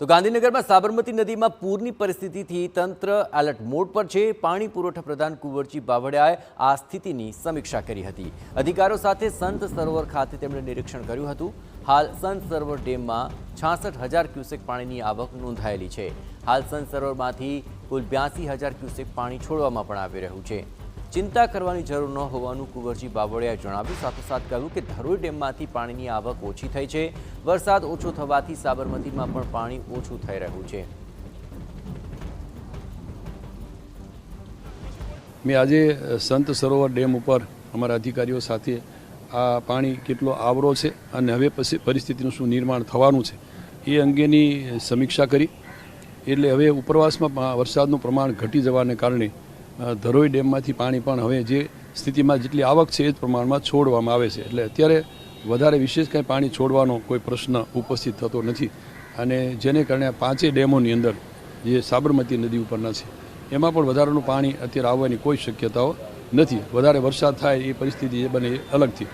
તો ગાંધીનગરમાં સાબરમતી નદીમાં પૂરની પરિસ્થિતિથી તંત્ર એલર્ટ મોડ પર છે। પાણી પુરવઠા પ્રધાન કુંવરજી બાવળિયાએ આ સ્થિતિની સમીક્ષા કરી હતી। અધિકારીઓ સાથે સંત સરોવર ખાતે તેમણે નિરીક્ષણ કર્યું હતું। હાલ સંત સરોવર ડેમમાં 66,000 ક્યુસેક પાણીની આવક નોંધાયેલી છે। હાલ સંત સરોવરમાંથી કુલ 82,000 ક્યુસેક પાણી છોડવામાં પણ આવી રહ્યું છે। चिंता करवानी जरूर न होवानुं कुंवरजी बावळियाए जणाव्युं। साथोसाथ कह્યું કે ધરોઈ ડેમમાંથી પાણીની આવક ઓછી થઈ છે। વરસાદ ઓછો થવાથી સાબરમતીમાં પણ પાણી ઓછું થઈ રહ્યું છે। मैं आज संत सरोवर डेम पर अमरा अधिकारीओ साथे आ पाणी केटलो आवरो छे अने हवे परिस्थितिनुं शुं निर्माण थवानुं छे ए अंगेनी समीक्षा करी। एटले हवे उपरवासमां वरसादनुं प्रमाण घटी जवाने कारणे धरोई डेममांथी पाणी पण हवे जे स्थितिमां जेटली आवक छे ए ज प्रमाणमां छोडवामां आवे छे। एटले अत्यारे वधारे विशेष कंई पाणी छोडवानो कोई प्रश्न उपस्थित थतो नथी अने जेने कारणे 5 डेमोनी अंदर जे साबरमती नदी उपरना छे एमां पण वधारानुं पाणी अत्यारे आवવાની કોઈ શક્યતાઓ નથી। વધારે વરસાદ થાય એ પરિસ્થિતિ જે બને એ અલગથી।